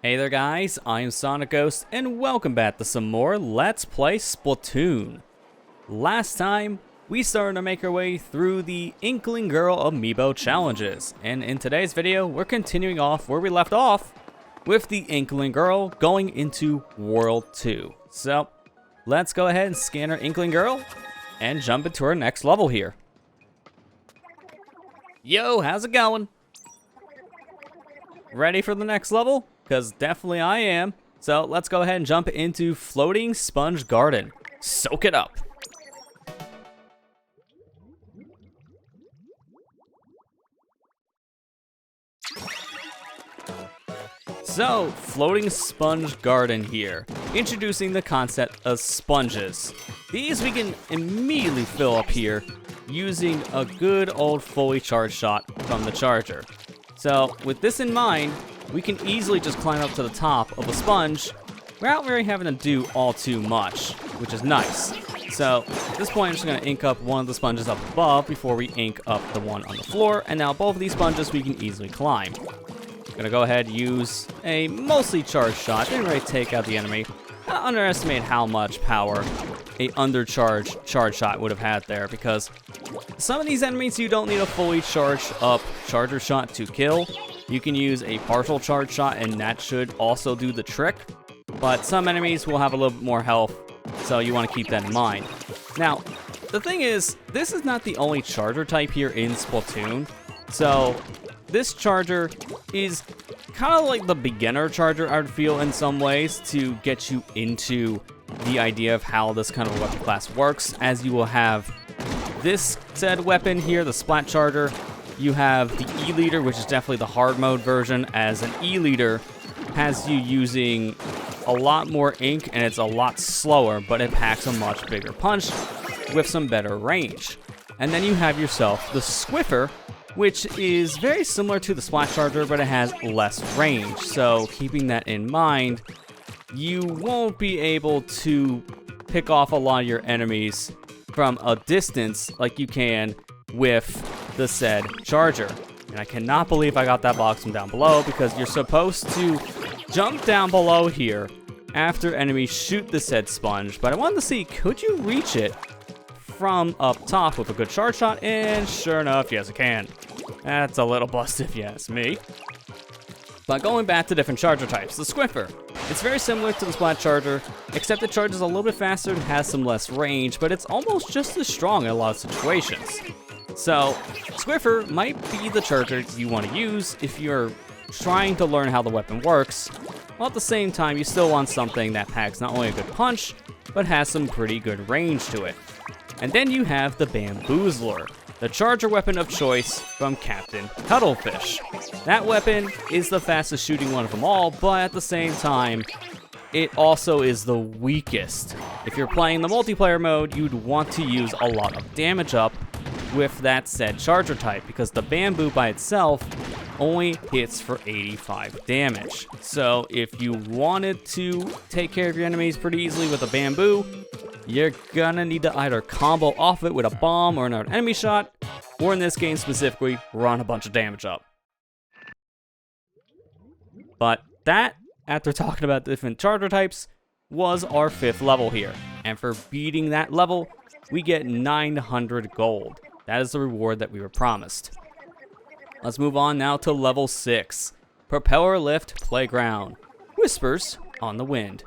Hey there guys, I am SonicGhost and welcome back to some more Let's Play Splatoon. Last time, we started to make our way through the Inkling Girl Amiibo challenges, and in today's video, we're continuing off where we left off with the Inkling Girl going into World 2. So, let's go ahead and scan our Inkling Girl and jump into our next level here. Yo, how's it going? Ready for the next level? Because definitely I am. So let's go ahead and jump into Floating Sponge Garden. Soak it up. So, Floating Sponge Garden here, introducing the concept of sponges. These we can immediately fill up here using a good old fully charged shot from the charger. So, with this in mind, we can easily just climb up to the top of a sponge without really having to do all too much, which is nice. So, at this point, I'm just going to ink up one of the sponges up above before we ink up the one on the floor, and now both of these sponges we can easily climb. I'm going to go ahead and use a mostly charged shot. Didn't really take out the enemy. I underestimate how much power a undercharged charge shot would have had there, because some of these enemies you don't need a fully charged up charger shot to kill. You can use a partial charge shot and that should also do the trick, but some enemies will have a little bit more health, so you want to keep that in mind. Now, the thing is, this is not the only charger type here in Splatoon, so this charger is kind of like the beginner charger, I would feel, in some ways, to get you into the idea of how this kind of weapon class works, as you will have this said weapon here, the Splat Charger. You have the E-Leader, which is definitely the hard mode version, as an E-Leader has you using a lot more ink and it's a lot slower, but it packs a much bigger punch with some better range. And then you have yourself the Squiffer, which is very similar to the Splat Charger, but it has less range. So keeping that in mind, you won't be able to pick off a lot of your enemies from a distance like you can with the said charger. And I cannot believe I got that box from down below, because you're supposed to jump down below here after enemies shoot the said sponge, but I wanted to see, could you reach it from up top with a good charge shot? And sure enough, yes I can. That's a little busted if you ask me. But going back to different charger types, the Squiffer. It's very similar to the Splat Charger, except it charges a little bit faster and has some less range, but it's almost just as strong in a lot of situations. So, Squiffer might be the charger you want to use if you're trying to learn how the weapon works, while at the same time you still want something that packs not only a good punch, but has some pretty good range to it. And then you have the Bamboozler, the charger weapon of choice from Captain Cuttlefish. That weapon is the fastest shooting one of them all, but at the same time, it also is the weakest. If you're playing the multiplayer mode, you'd want to use a lot of damage up with that said charger type, because the bamboo by itself only hits for 85 damage. So if you wanted to take care of your enemies pretty easily with a bamboo, you're gonna need to either combo off it with a bomb or another enemy shot, or in this game specifically, run a bunch of damage up. But that, after talking about different charger types, was our 5th level here. And for beating that level, we get 900 gold. That is the reward that we were promised. Let's move on now to level 6. Propeller Lift Playground. Whispers on the Wind.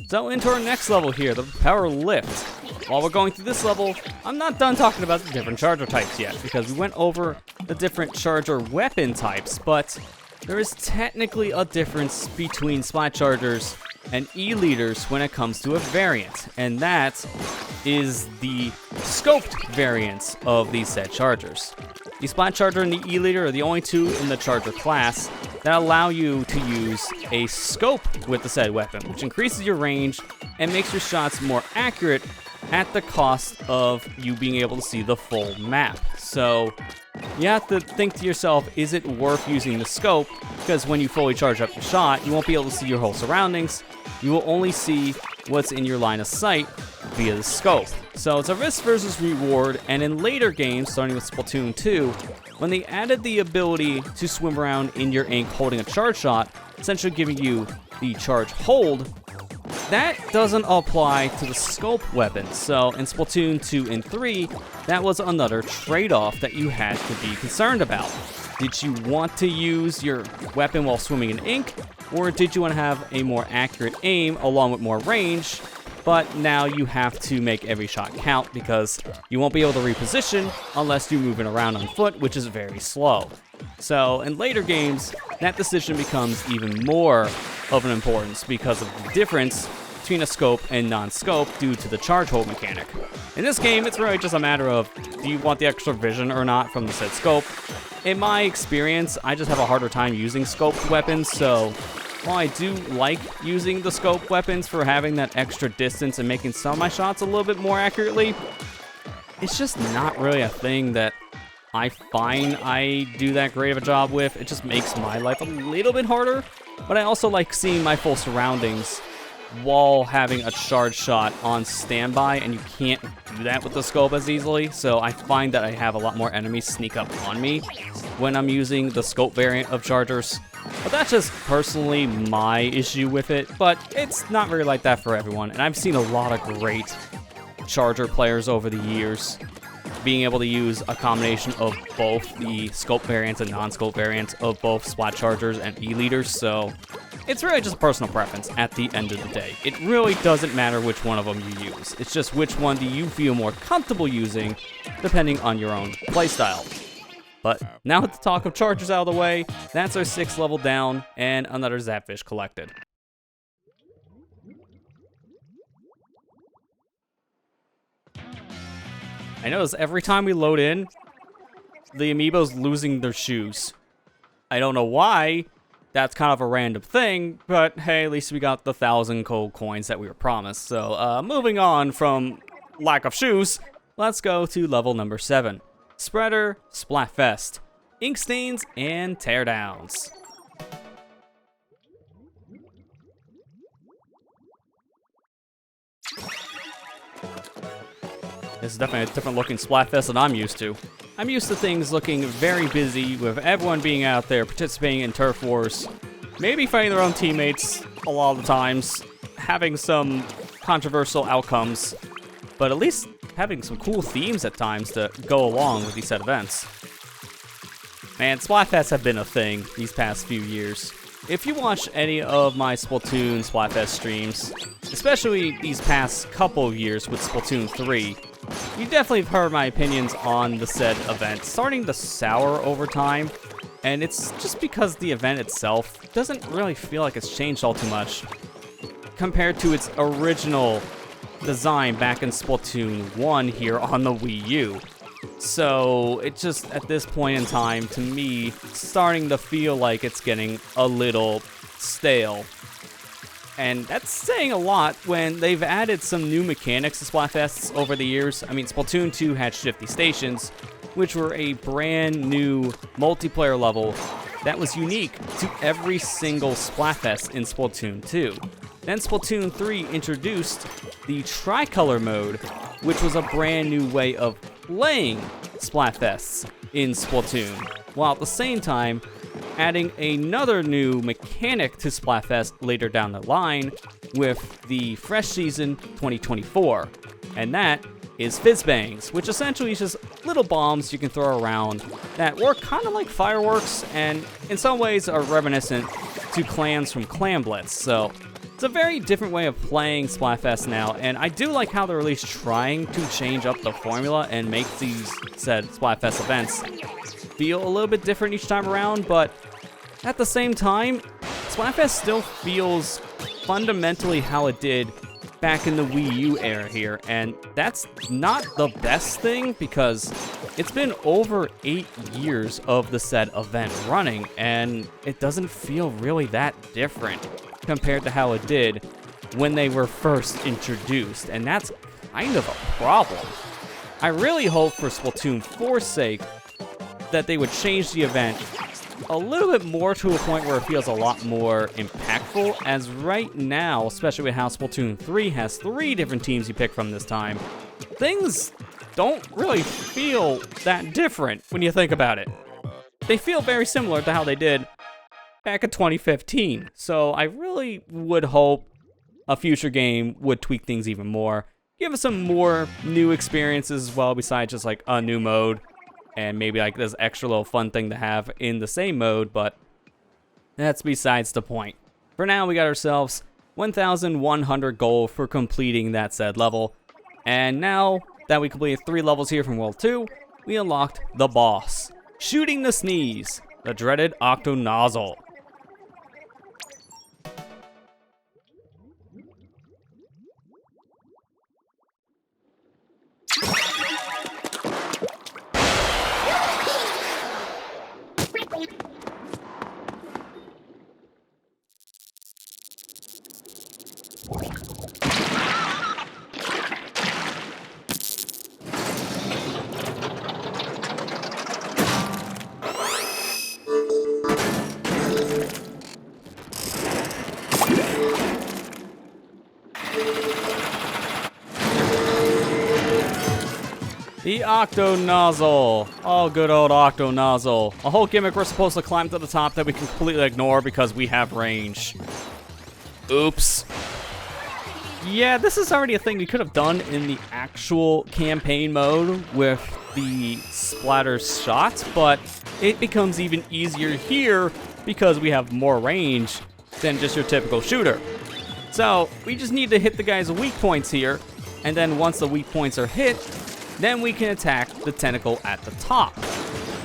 So into our next level here, the Propeller Lift. While we're going through this level, I'm not done talking about the different charger types yet, because we went over the different charger weapon types, but there is technically a difference between Splat Chargers and E-Leaders when it comes to a variant, and that is the scoped variants of these said chargers. The Splat Charger and the E-Leader are the only two in the charger class that allow you to use a scope with the said weapon, which increases your range and makes your shots more accurate at the cost of you being able to see the full map. So you have to think to yourself, is it worth using the scope? Because when you fully charge up your shot, you won't be able to see your whole surroundings. You will only see what's in your line of sight via the scope. So it's a risk versus reward, and in later games, starting with Splatoon 2, when they added the ability to swim around in your ink holding a charge shot, essentially giving you the charge hold, that doesn't apply to the scope weapons. So in Splatoon 2 and 3, that was another trade-off that you had to be concerned about. Did you want to use your weapon while swimming in ink, or did you want to have a more accurate aim along with more range? But now you have to make every shot count because you won't be able to reposition unless you're moving around on foot, which is very slow. So in later games, that decision becomes even more of an importance because of the difference between a scope and non-scope due to the charge hold mechanic. In this game, it's really just a matter of, do you want the extra vision or not from the said scope? In my experience, I just have a harder time using scoped weapons, so while I do like using the scope weapons for having that extra distance and making some of my shots a little bit more accurately, it's just not really a thing that I find I do that great of a job with. It just makes my life a little bit harder, but I also like seeing my full surroundings while having a charge shot on standby, and you can't do that with the scope as easily, so I find that I have a lot more enemies sneak up on me when I'm using the scope variant of chargers. But that's just personally my issue with it, but it's not really like that for everyone, and I've seen a lot of great charger players over the years being able to use a combination of both the scope variants and non-scope variants of both Splat Chargers and E-Leaders, so it's really just a personal preference at the end of the day. It really doesn't matter which one of them you use. It's just which one do you feel more comfortable using depending on your own playstyle. But now with the talk of chargers out of the way, that's our 6th level down and another Zapfish collected. I notice every time we load in, the Amiibo's losing their shoes. I don't know why. That's kind of a random thing, but hey, at least we got the 1,000 gold coins that we were promised. So, moving on from lack of shoes, let's go to level number 7. Spreader, Splatfest, ink stains, and teardowns. This is definitely a different looking Splatfest than I'm used to. I'm used to things looking very busy, with everyone being out there participating in turf wars, maybe fighting their own teammates a lot of the times, having some controversial outcomes, but at least having some cool themes at times to go along with these set events. Man, Splatfests have been a thing these past few years. If you watch any of my Splatoon Splatfest streams, especially these past couple of years with Splatoon 3, you definitely have heard my opinions on the said event starting to sour over time, and it's just because the event itself doesn't really feel like it's changed all too much compared to its original design back in Splatoon 1 here on the Wii U. So it just, at this point in time, to me, starting to feel like it's getting a little stale. And that's saying a lot when they've added some new mechanics to Splatfests over the years. I mean, Splatoon 2 had Shifty Stations, which were a brand new multiplayer level that was unique to every single Splatfest in Splatoon 2. Then Splatoon 3 introduced the Tricolor mode, which was a brand new way of playing Splatfests in Splatoon, while at the same time adding another new mechanic to Splatfest later down the line with the Fresh Season 2024, and that is Fizzbangs, which essentially is just little bombs you can throw around that work kind of like fireworks and in some ways are reminiscent to clans from Clan Blitz. So it's a very different way of playing Splatfest now, and I do like how they're at least trying to change up the formula and make these said Splatfest events feel a little bit different each time around, but at the same time, Splatfest still feels fundamentally how it did back in the Wii U era here, and that's not the best thing because it's been over 8 years of the said event running, and it doesn't feel really that different compared to how it did when they were first introduced, and that's kind of a problem. I really hope for Splatoon 4's sake that they would change the event a little bit more to a point where it feels a lot more impactful, as right now, especially with how Splatoon 3 has 3 different teams you pick from this time, things don't really feel that different when you think about it. They feel very similar to how they did back in 2015, so I really would hope a future game would tweak things even more, give us some more new experiences as well, besides just like a new mode, and maybe like this extra little fun thing to have in the same mode, but that's besides the point. For now, we got ourselves 1,100 gold for completing that said level, and now that we completed 3 levels here from World 2, we unlocked the boss, Shooting the Sneeze, the dreaded Octo Nozzle. The Octo Nozzle. Oh, good old Octo Nozzle. A whole gimmick we're supposed to climb to the top that we can completely ignore because we have range. Oops. Yeah, this is already a thing we could have done in the actual campaign mode with the splatter shots, but it becomes even easier here because we have more range than just your typical shooter. So, we just need to hit the guy's weak points here, and then once the weak points are hit, then we can attack the tentacle at the top.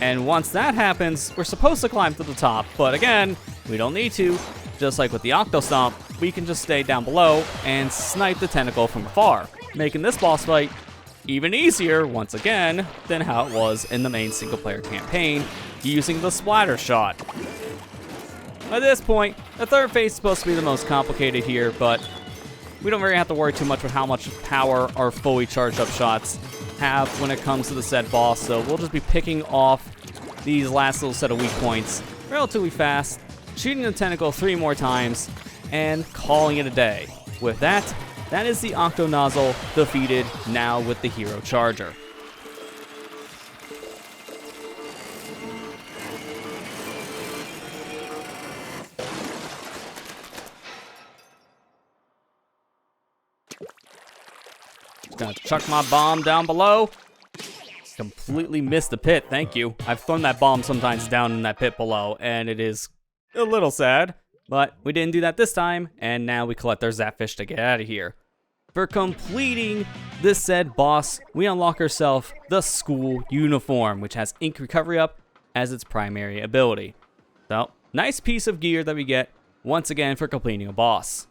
And once that happens, we're supposed to climb to the top, but again, we don't need to. Just like with the Octo Stomp, we can just stay down below and snipe the tentacle from afar, making this boss fight even easier, once again, than how it was in the main single-player campaign, using the splatter shot. At this point, the third phase is supposed to be the most complicated here, but we don't really have to worry too much with how much power our fully charged up shots have when it comes to the said boss, so we'll just be picking off these last little set of weak points relatively fast, shooting the tentacle 3 more times, and calling it a day. With that, that is the Octo Nozzle defeated, now with the Hero Charger. Gonna chuck my bomb down below. Completely missed the pit, thank you. I've thrown that bomb sometimes down in that pit below, and it is a little sad, but we didn't do that this time, and now we collect our Zapfish to get out of here. For completing this said boss, we unlock ourselves the school uniform, which has ink recovery up as its primary ability. So, nice piece of gear that we get once again for completing a boss.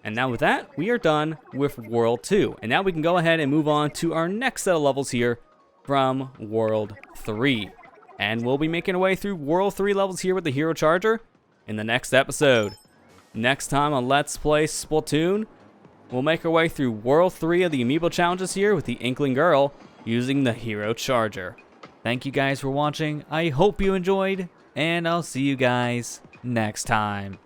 And now with that, we are done with World 2. And now we can go ahead and move on to our next set of levels here from World 3. And we'll be making our way through World 3 levels here with the Hero Charger in the next episode. Next time on Let's Play Splatoon, we'll make our way through World 3 of the Amiibo challenges here with the Inkling Girl using the Hero Charger. Thank you guys for watching. I hope you enjoyed, and I'll see you guys next time.